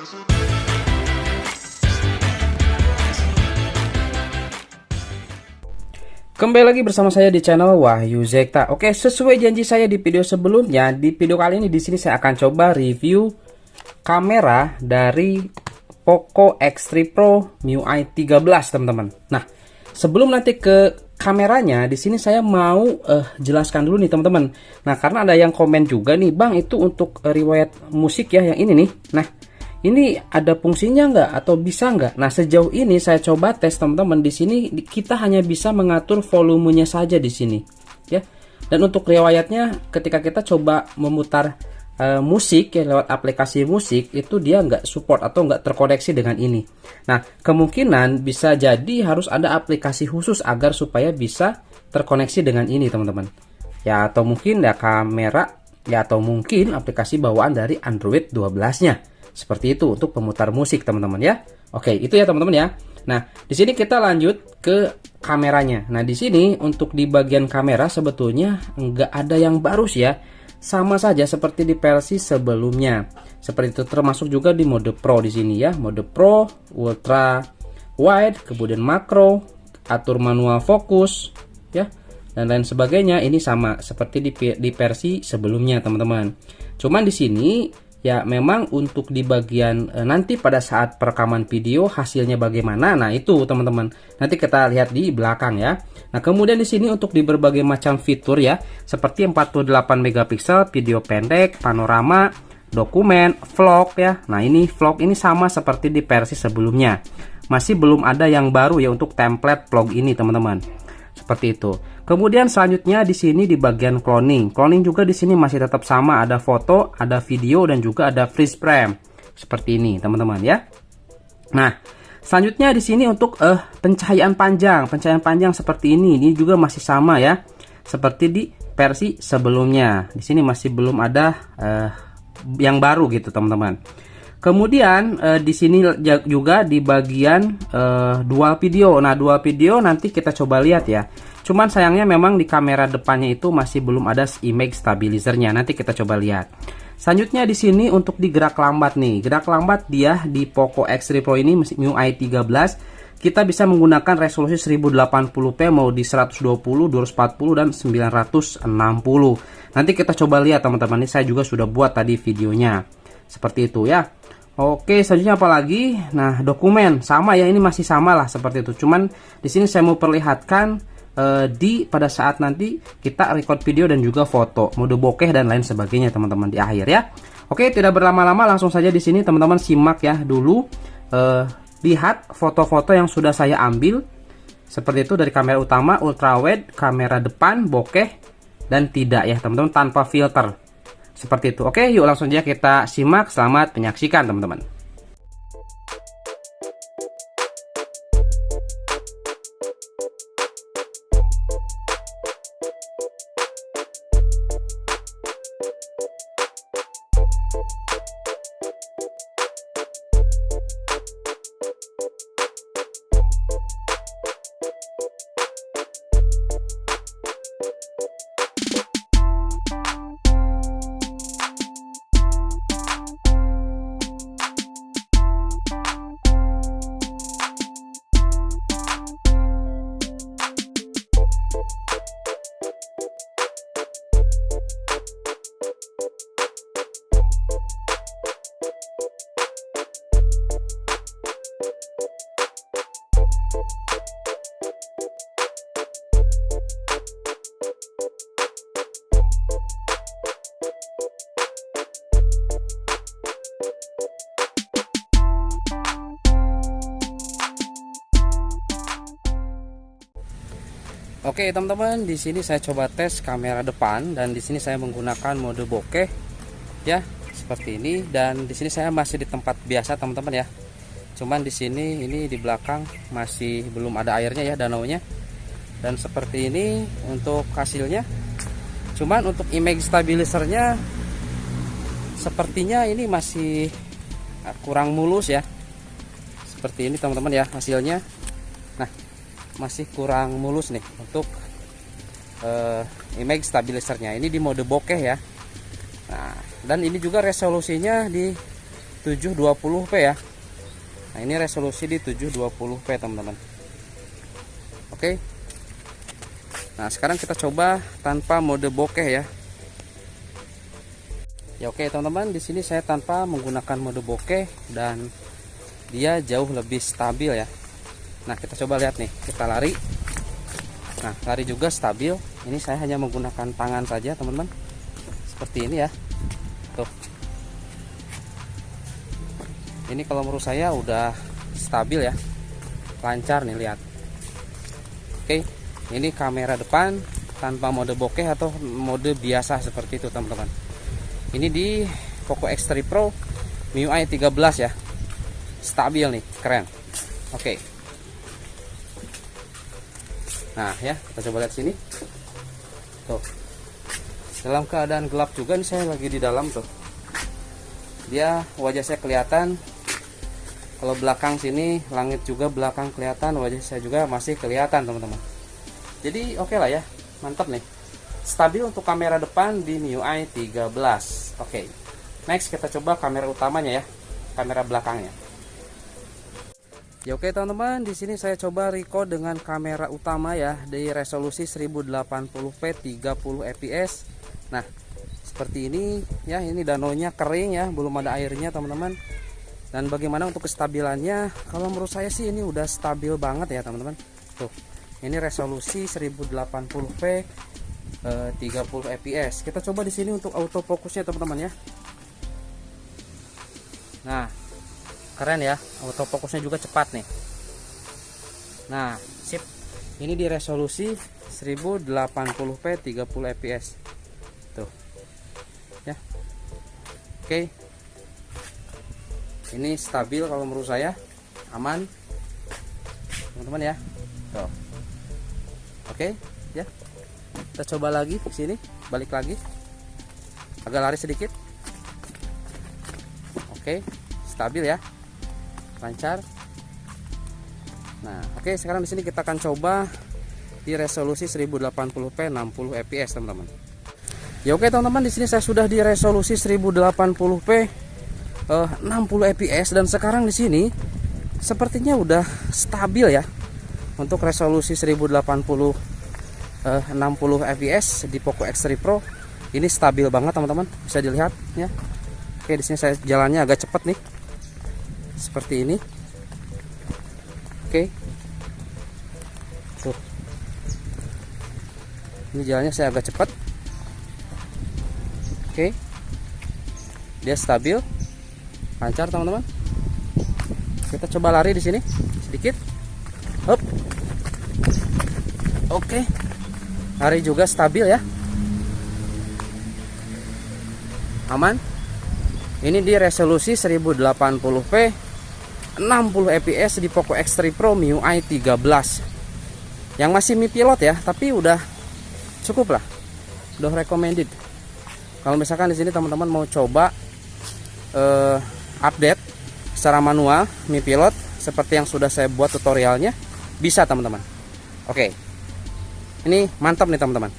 Kembali lagi bersama saya di channel Wahyu Zekta. Oke, sesuai janji saya di video sebelumnya, di video kali ini di sini saya akan coba review kamera dari Poco X3 Pro MIUI 13, teman-teman. Nah, sebelum nanti ke kameranya, di sini saya mau jelaskan dulu nih, teman-teman. Nah, karena ada yang komen juga nih, Bang, itu untuk riwayat musik ya, yang ini nih. Nah, ini ada fungsinya nggak atau bisa nggak? Nah, sejauh ini saya coba tes, teman-teman. Di sini kita hanya bisa mengatur volumenya saja di sini, ya. Dan untuk riwayatnya, ketika kita coba memutar musik ya lewat aplikasi musik, itu dia nggak support atau nggak terkoneksi dengan ini. Nah, kemungkinan bisa jadi harus ada aplikasi khusus agar supaya bisa terkoneksi dengan ini, teman-teman. Ya, atau mungkin ya kamera, ya atau mungkin aplikasi bawaan dari Android 12-nya. Seperti itu untuk pemutar musik, teman-teman ya. Oke, itu ya teman-teman ya. Nah, di sini kita lanjut ke kameranya. Nah, di sini untuk di bagian kamera sebetulnya nggak ada yang baru sih ya. Sama saja seperti di versi sebelumnya. Seperti itu, termasuk juga di mode Pro di sini ya. Mode Pro, Ultra Wide, kemudian makro, atur manual fokus ya, dan lain sebagainya. Ini sama seperti di versi sebelumnya, teman-teman. Cuman di sini ya memang untuk di bagian nanti pada saat perekaman video hasilnya bagaimana, nah itu teman-teman nanti kita lihat di belakang ya. Nah, kemudian di sini untuk di berbagai macam fitur ya, seperti 48 megapiksel, video pendek, panorama, dokumen, vlog ya. Nah, ini vlog ini sama seperti di versi sebelumnya. Masih belum ada yang baru ya untuk template vlog ini, teman-teman. Seperti itu. Kemudian selanjutnya di sini di bagian cloning. Cloning juga di sini masih tetap sama, ada foto, ada video dan juga ada freeze frame. Seperti ini, teman-teman ya. Nah, selanjutnya di sini untuk pencahayaan panjang seperti ini juga masih sama ya, seperti di versi sebelumnya. Di sini masih belum ada yang baru gitu, teman-teman. Kemudian di sini juga di bagian dual video. Nah, dual video nanti kita coba lihat ya. Cuman sayangnya memang di kamera depannya itu masih belum ada image stabilizernya. Nanti kita coba lihat. Selanjutnya di sini untuk di gerak lambat nih. Gerak lambat dia di Poco X3 Pro ini MIUI 13 kita bisa menggunakan resolusi 1080p mau di 120, 240 dan 960. Nanti kita coba lihat, teman-teman. Ini saya juga sudah buat tadi videonya. Seperti itu ya. Oke, selanjutnya apa lagi? Nah, dokumen sama ya, ini masih sama lah seperti itu. Cuman di sini saya mau perlihatkan pada saat nanti kita record video dan juga foto, mode bokeh dan lain sebagainya, teman-teman, di akhir ya. Oke, tidak berlama-lama langsung saja di sini teman-teman simak ya dulu. Lihat foto-foto yang sudah saya ambil seperti itu dari kamera utama, ultrawide, kamera depan, bokeh dan tidak ya, teman-teman, tanpa filter. Seperti itu. Oke, yuk langsung aja kita simak. Selamat menyaksikan, teman-teman. Oke, teman-teman, di sini saya coba tes kamera depan dan di sini saya menggunakan mode bokeh ya, seperti ini. Dan di sini saya masih di tempat biasa, teman-teman ya. Cuman di sini ini di belakang masih belum ada airnya ya, danaunya. Dan seperti ini untuk hasilnya. Cuman untuk image stabilizernya sepertinya ini masih kurang mulus ya. Seperti ini, teman-teman ya, hasilnya. Nah, masih kurang mulus nih untuk image stabilizernya. Ini di mode bokeh ya. Nah, dan ini juga resolusinya di 720p ya. Nah, ini resolusi di 720p teman-teman. Oke. Nah, sekarang kita coba tanpa mode bokeh ya. Ya oke teman-teman, di sini saya tanpa menggunakan mode bokeh dan dia jauh lebih stabil ya. Nah, kita coba lihat nih, kita lari. Nah, lari juga stabil. Ini saya hanya menggunakan tangan saja teman-teman. Seperti ini ya. Tuh. Ini kalau menurut saya udah stabil ya. Lancar nih, lihat. Oke, ini kamera depan tanpa mode bokeh atau mode biasa seperti itu teman-teman. Ini di Poco X3 Pro MIUI 13 ya. Stabil nih, keren. Oke. Nah ya, kita coba lihat sini. Tuh. Dalam keadaan gelap juga nih, saya lagi di dalam tuh. Dia wajah saya kelihatan. Kalau belakang sini, langit juga belakang kelihatan, wajah saya juga masih kelihatan teman-teman. Jadi oke lah ya, mantap nih. Stabil untuk kamera depan di MIUI 13. Oke. Next kita coba kamera utamanya ya, kamera belakangnya. Ya oke teman-teman, di sini saya coba record dengan kamera utama ya di resolusi 1080p 30 fps. Nah, seperti ini ya, ini danaunya kering ya, belum ada airnya teman-teman. Dan bagaimana untuk kestabilannya? Kalau menurut saya sih ini udah stabil banget ya teman-teman. Tuh. Ini resolusi 1080p 30 fps. Kita coba di sini untuk autofokusnya teman-teman ya. Nah, keren ya, autofokusnya juga cepat nih. Nah, sip. Ini di resolusi 1080p 30 fps. Tuh. Ya. Oke. Ini stabil kalau menurut saya, aman. Teman-teman ya. Tuh. Oke, ya. Kita coba lagi ke sini, balik lagi. Agak lari sedikit. Oke, stabil ya. Lancar. Nah, oke, sekarang di sini kita akan coba di resolusi 1080p 60 fps, teman-teman. Ya oke, teman-teman, di sini saya sudah di resolusi 1080p 60 fps dan sekarang di sini sepertinya udah stabil ya. Untuk resolusi 1080 60 fps di Poco X3 Pro ini stabil banget teman-teman, bisa dilihat ya. Oke, di sini saya jalannya agak cepat nih, seperti ini. Oke, tuh, ini jalannya saya agak cepat. Oke, dia stabil, lancar teman-teman. Kita coba lari di sini sedikit. Hop. Oke. Lari juga stabil ya. Aman. Ini di resolusi 1080p 60 fps di Poco X3 Pro MIUI 13. Yang masih Mi Pilot ya, tapi udah cukup lah. Udah recommended. Kalau misalkan di sini teman-teman mau coba update secara manual Mi Pilot seperti yang sudah saya buat tutorialnya, bisa teman-teman. Oke. Ini mantap nih teman-teman.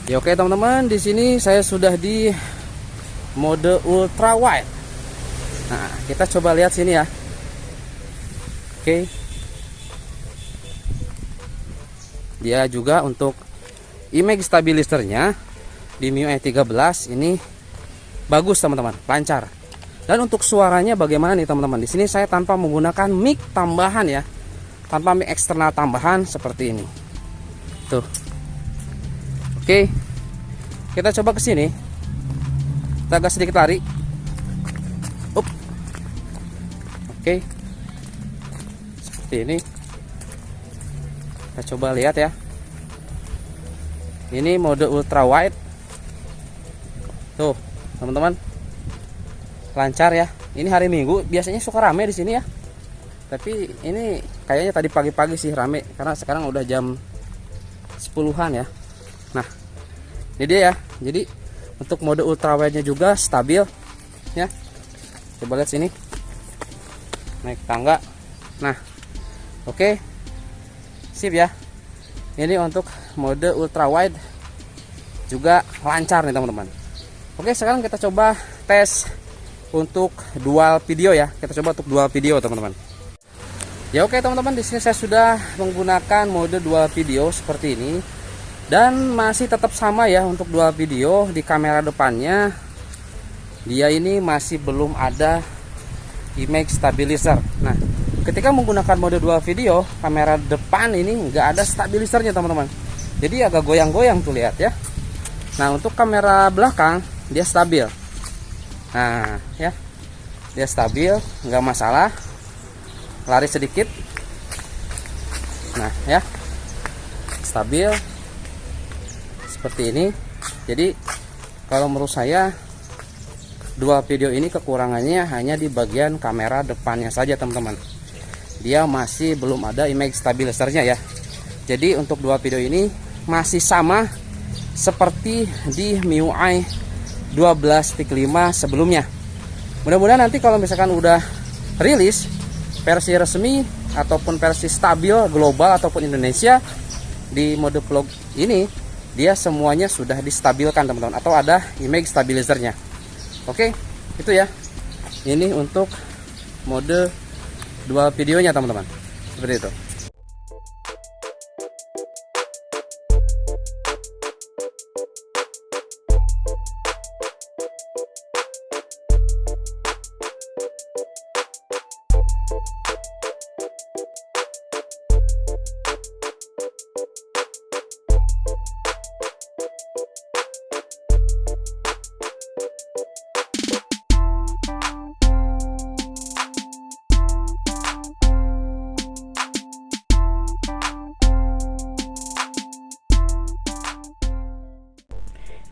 Ya oke teman-teman, di sini saya sudah di mode ultra wide. Nah, kita coba lihat sini ya. Oke. Dia juga untuk image stabilizernya di MIUI 13 ini bagus teman-teman, lancar. Dan untuk suaranya bagaimana nih teman-teman? Di sini saya tanpa menggunakan mic tambahan ya. Tanpa mic eksternal tambahan seperti ini. Tuh. Oke. Kita coba ke sini. Kita agak sedikit lari. Up. Oke. Seperti ini. Kita coba lihat ya. Ini mode ultra wide. Tuh, teman-teman. Lancar ya. Ini hari Minggu, biasanya suka rame di sini ya. Tapi ini kayaknya tadi pagi-pagi sih rame karena sekarang udah jam 10-an ya. Nah, ini dia ya. Jadi untuk mode ultra wide nya juga stabil ya. Coba lihat sini. Naik tangga. Nah, oke. Sip ya. Ini untuk mode ultra wide juga lancar nih teman-teman. Oke, sekarang kita coba tes untuk dual video ya. Kita coba untuk dual video teman-teman. Ya oke teman-teman, di sini saya sudah menggunakan mode dual video seperti ini. Dan masih tetap sama ya untuk dual video. Di kamera depannya dia ini masih belum ada image stabilizer. Nah, ketika menggunakan mode dual video, kamera depan ini nggak ada stabilizernya teman-teman. Jadi agak goyang-goyang tuh, lihat ya. Nah, untuk kamera belakang dia stabil. Nah ya, dia stabil, nggak masalah. Lari sedikit. Nah ya, stabil seperti ini. Jadi kalau menurut saya dual video ini kekurangannya hanya di bagian kamera depannya saja teman-teman. Dia masih belum ada image stabilizernya ya. Jadi untuk dual video ini masih sama seperti di MIUI 12.5 sebelumnya. Mudah-mudahan nanti kalau misalkan udah rilis versi resmi ataupun versi stabil global ataupun Indonesia di mode vlog ini, dia semuanya sudah distabilkan teman-teman, atau ada image stabilizernya. Oke, itu ya. Ini untuk mode dual videonya teman-teman. Seperti itu.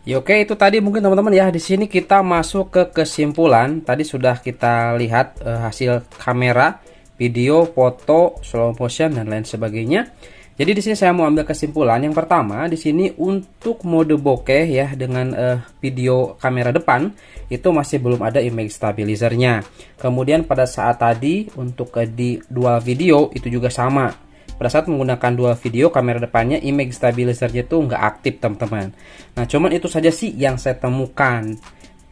Ya, oke, itu tadi mungkin teman-teman ya. Di sini kita masuk ke kesimpulan. Tadi sudah kita lihat hasil kamera, video, foto, slow motion dan lain sebagainya. Jadi di sini saya mau ambil kesimpulan. Yang pertama, di sini untuk mode bokeh ya dengan video kamera depan itu masih belum ada image stabilizernya. Kemudian pada saat tadi untuk di dual video itu juga sama. Pada saat menggunakan dual video, kamera depannya image stabilizernya itu nggak aktif teman-teman. Nah, cuman itu saja sih yang saya temukan.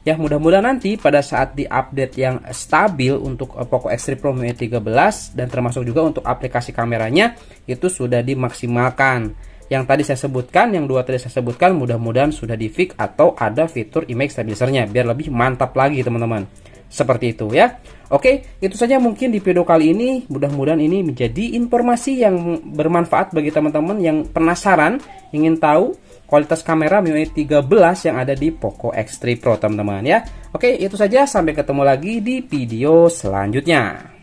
Ya, mudah-mudahan nanti pada saat di update yang stabil untuk Poco X3 Pro MIUI 13 dan termasuk juga untuk aplikasi kameranya itu sudah dimaksimalkan. Yang tadi saya sebutkan, yang dua tadi saya sebutkan, mudah-mudahan sudah di fix atau ada fitur image stabilizernya biar lebih mantap lagi teman-teman. Seperti itu ya. Oke, itu saja mungkin di video kali ini. Mudah-mudahan ini menjadi informasi yang bermanfaat bagi teman-teman yang penasaran, ingin tahu kualitas kamera MIUI 13 yang ada di Poco X3 Pro teman-teman ya. Oke, itu saja, sampai ketemu lagi di video selanjutnya.